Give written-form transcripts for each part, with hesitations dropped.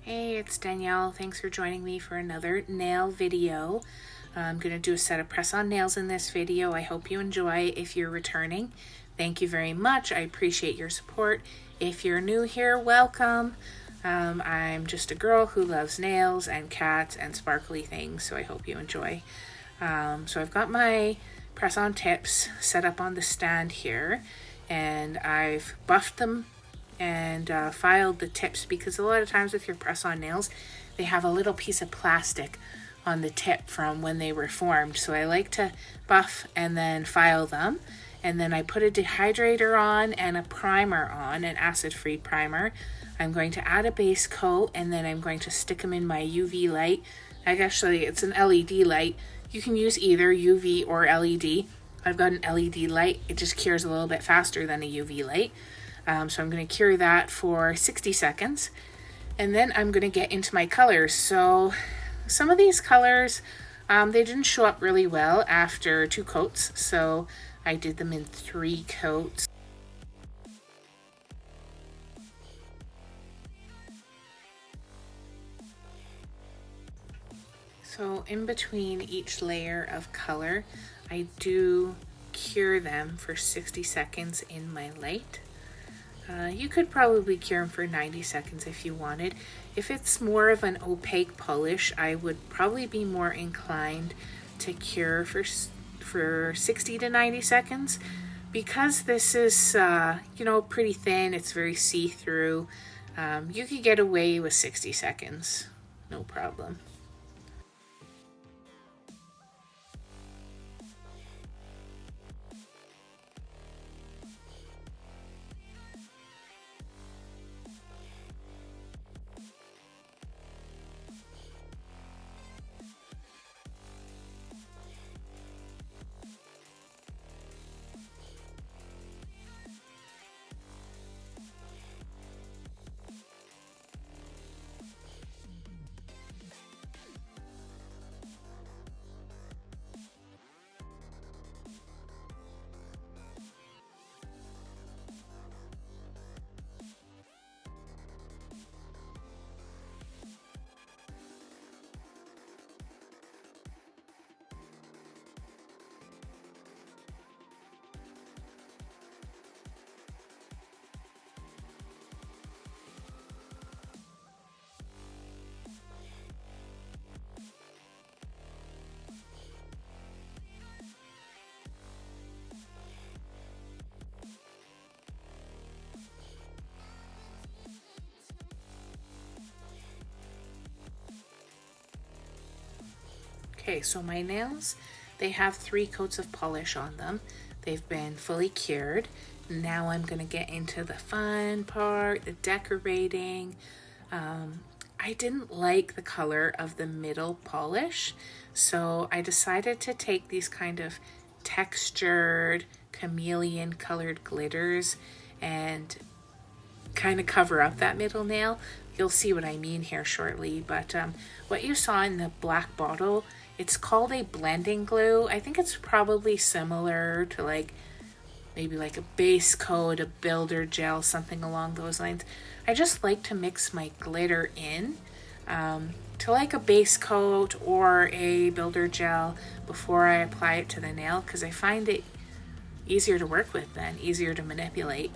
Hey, it's Danielle. Thanks for joining me for another nail video. I'm going to do a set of press-on nails in this video. I hope you enjoy. If you're returning, thank you very much. I appreciate your support. If you're new here, welcome. I'm just a girl who loves nails and cats and sparkly things, so I hope you enjoy. So I've got my press-on tips set up on the stand here, and I've buffed them and filed the tips, because a lot of times with your press-on nails, they have a little piece of plastic on the tip from when they were formed. So I like to buff and then file them. And then I put a dehydrator on and a primer on, an acid-free primer. I'm going to add a base coat, and then I'm going to stick them in my UV light. Actually, it's an LED light. You can use either UV or LED. I've got an LED light. It just cures a little bit faster than a UV light. So I'm going to cure that for 60 seconds. And then I'm going to get into my colors. So some of these colors, they didn't show up really well after 2 coats. So I did them in 3 coats. So in between each layer of color, I do cure them for 60 seconds in my light. You could probably cure them for 90 seconds if you wanted. If it's more of an opaque polish, I would probably be more inclined to cure for 60 to 90 seconds. Because this is, pretty thin, it's very see-through, you could get away with 60 seconds, no problem. Okay, so my nails, they have 3 coats of polish on them. They've been fully cured. Now I'm going to get into the fun part, the decorating. I didn't like the color of the middle polish, so I decided to take these kind of textured, chameleon colored glitters and kind of cover up that middle nail. You'll see what I mean here shortly, but what you saw in the black bottle, it's called a blending glue. I think it's probably similar to maybe like a base coat, a builder gel, something along those lines. I just like to mix my glitter in to like a base coat or a builder gel before I apply it to the nail, because I find it easier to work with then, easier to manipulate.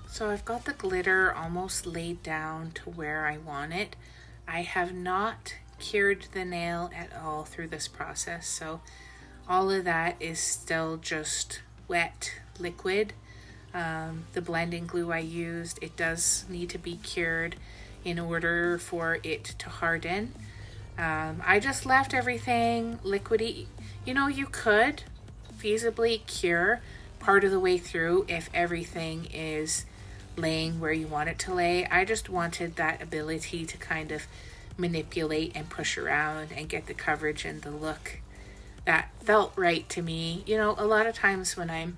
So I've got the glitter almost laid down to where I want it. I have not cured the nail at all through this process, so all of that is still just wet liquid. The blending glue I used, it does need to be cured in order for it to harden. I just left everything liquidy. You know, you could feasibly cure part of the way through if everything is laying where you want it to lay. I just wanted that ability to kind of manipulate and push around and get the coverage and the look that felt right to me. You know, a lot of times when I'm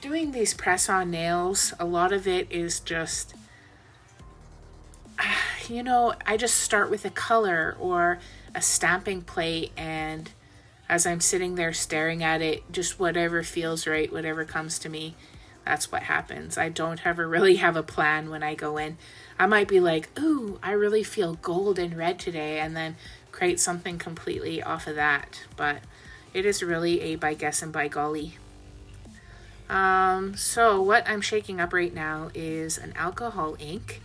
doing these press-on nails, a lot of it is just, you know, I just start with a color or a stamping plate, and as I'm sitting there staring at it, just whatever feels right, whatever comes to me, that's what happens. I don't ever really have a plan when I go in. I might be like, ooh, I really feel gold and red today, and then create something completely off of that. But it is really a by guess and by golly. So what I'm shaking up right now is an alcohol ink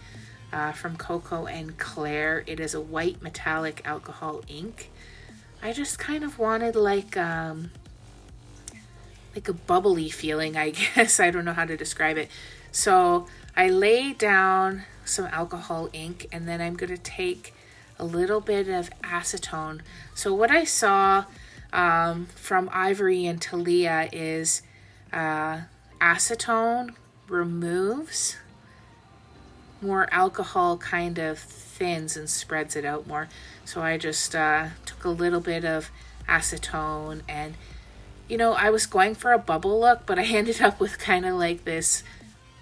from Koko and Claire. It is a white metallic alcohol ink. I just kind of wanted like a bubbly feeling, I guess. I don't know how to describe it. So I lay down some alcohol ink, and then I'm going to take a little bit of acetone. So what I saw from Ivory and Talia is acetone removes, more alcohol kind of thins and spreads it out more. So I just took a little bit of acetone, and you know, I was going for a bubble look, but I ended up with kind of like this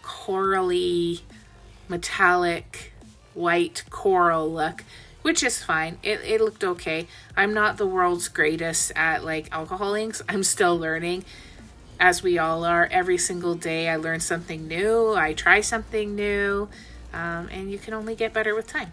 corally, metallic, white coral look, which is fine. It looked okay. I'm not the world's greatest at like alcohol inks. I'm still learning, as we all are. Every single day I learn something new. I try something new, and you can only get better with time.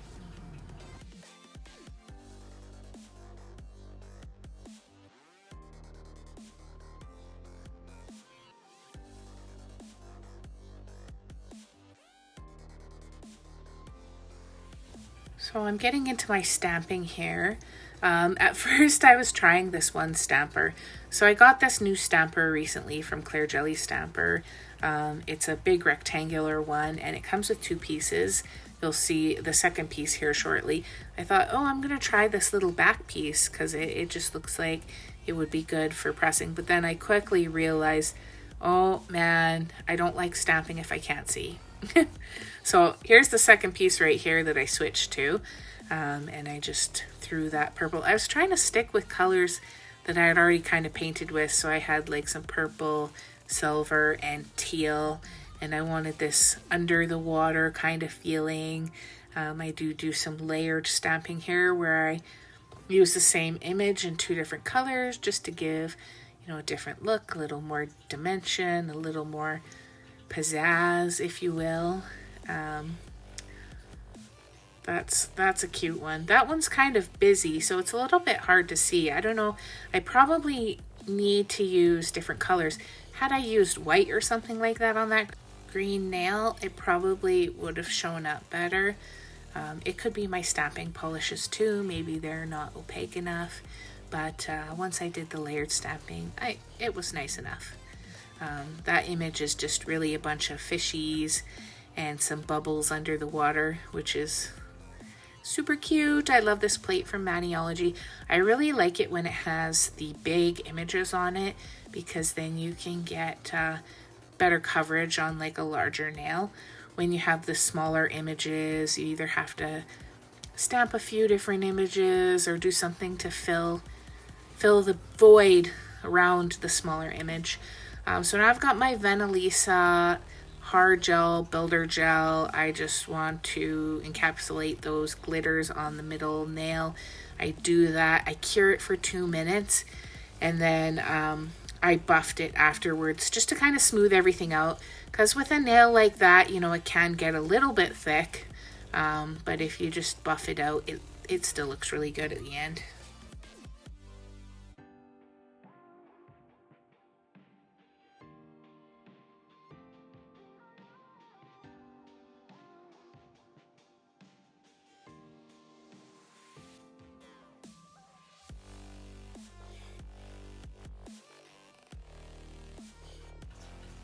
So I'm getting into my stamping here. At first I was trying this one stamper. So I got this new stamper recently from Claire Jelly Stamper. It's a big rectangular one, and it comes with two pieces. You'll see the second piece here shortly. I thought, oh, I'm going to try this little back piece because it just looks like it would be good for pressing. But then I quickly realized, oh man, I don't like stamping if I can't see. So here's the second piece right here that I switched to, and I just threw that purple. I was trying to stick with colors that I had already kind of painted with, so I had like some purple, silver, and teal, and I wanted this under the water kind of feeling. I do some layered stamping here where I use the same image in two different colors just to give, you know, a different look, a little more dimension, a little more pizzazz, if you will. That's a cute one. That one's kind of busy, so it's a little bit hard to see. I don't know. I probably need to use different colors. Had I used white or something like that on that green nail, it probably would have shown up better. It could be my stamping polishes too. Maybe they're not opaque enough. But once I did the layered stamping, it was nice enough. That image is just really a bunch of fishies and some bubbles under the water, which is super cute. I love this plate from Maniology. I really like it when it has the big images on it, because then you can get better coverage on like a larger nail. When you have the smaller images, you either have to stamp a few different images or do something to fill the void around the smaller image. So now I've got my Venalisa hard gel, builder gel. I just want to encapsulate those glitters on the middle nail. I do that. I cure it for 2 minutes, and then I buffed it afterwards just to kind of smooth everything out. Because with a nail like that, you know, it can get a little bit thick. But if you just buff it out, it still looks really good at the end.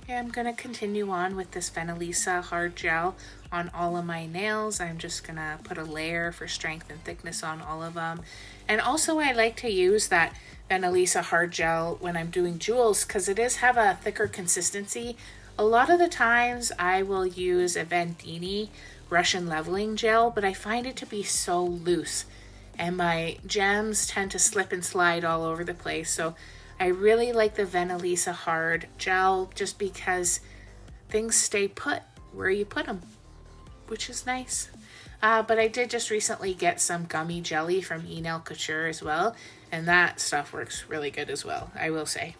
Okay, I'm going to continue on with this Venalisa hard gel on all of my nails. I'm just going to put a layer for strength and thickness on all of them. And also I like to use that Venalisa hard gel when I'm doing jewels because it does have a thicker consistency. A lot of the times I will use a Vendini Russian leveling gel, but I find it to be so loose and my gems tend to slip and slide all over the place. So I really like the Venalisa hard gel just because things stay put where you put them, which is nice. But I did just recently get some gummy jelly from Enel Couture as well, and that stuff works really good as well, I will say.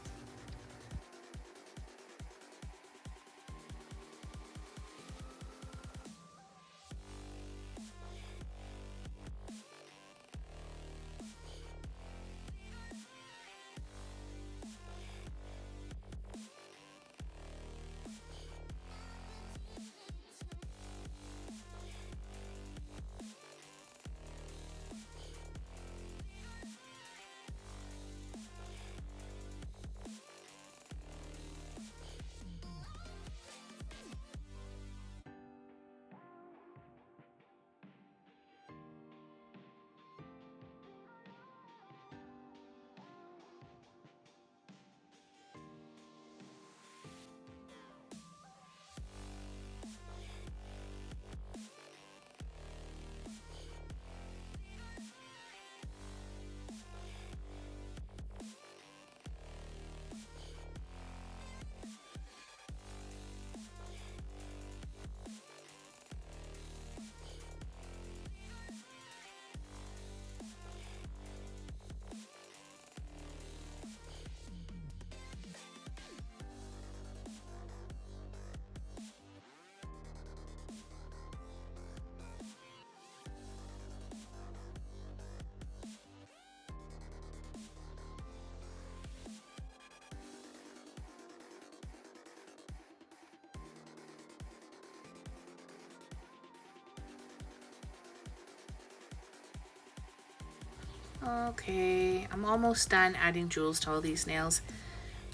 Okay, I'm almost done adding jewels to all these nails.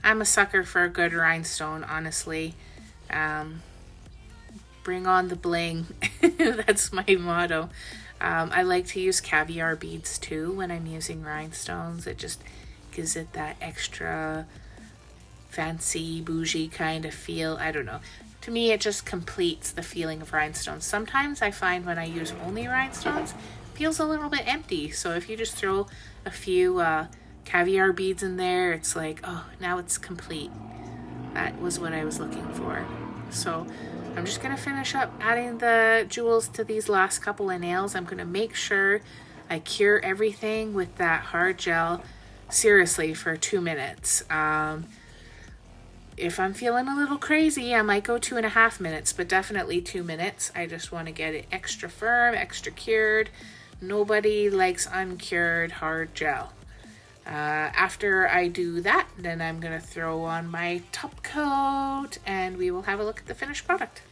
I'm a sucker for a good rhinestone, honestly. Bring on the bling. That's my motto. I like to use caviar beads too when I'm using rhinestones. It just gives it that extra fancy, bougie kind of feel. I don't know. To me, it just completes the feeling of rhinestones. Sometimes I find when I use only rhinestones, it feels a little bit empty. So if you just throw a few caviar beads in there, it's like, oh, now it's complete. That was what I was looking for. So I'm just going to finish up adding the jewels to these last couple of nails. I'm going to make sure I cure everything with that hard gel, seriously, for 2 minutes. If I'm feeling a little crazy, I might go 2.5 minutes, but definitely 2 minutes. I just want to get it extra firm, extra cured. Nobody likes uncured hard gel. After I do that, then I'm going to throw on my top coat and we will have a look at the finished product.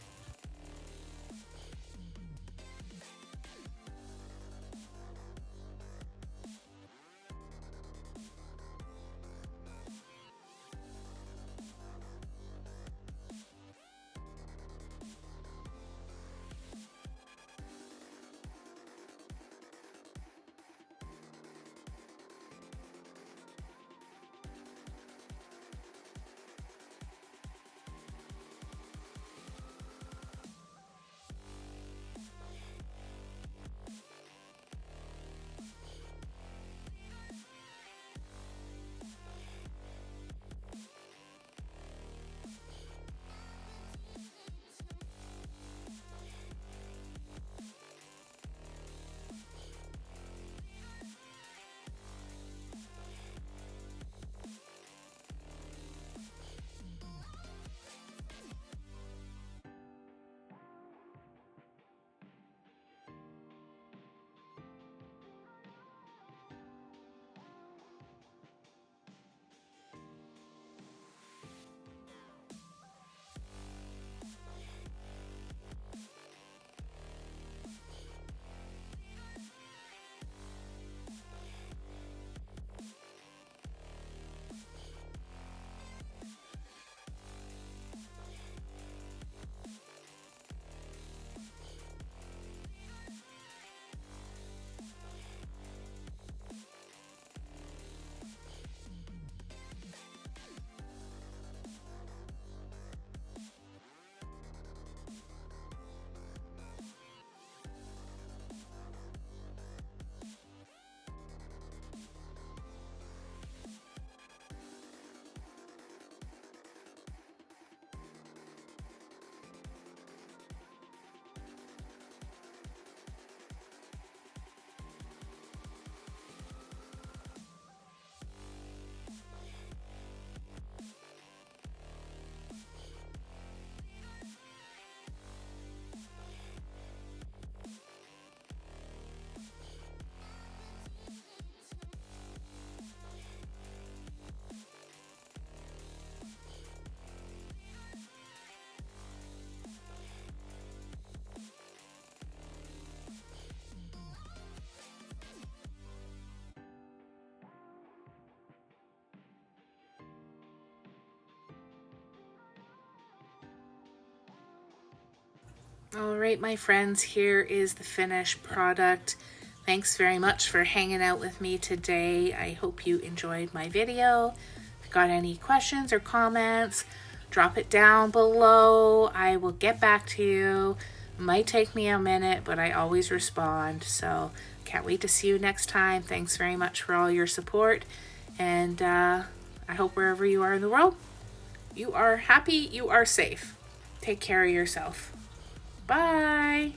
All right, my friends, here is the finished product. Thanks very much for hanging out with me today. I hope you enjoyed my video. If you got any questions or comments, drop it down below. I will get back to you. It might take me a minute, but I always respond. So can't wait to see you next time. Thanks very much for all your support. And I hope wherever you are in the world, you are happy, you are safe. Take care of yourself. Bye.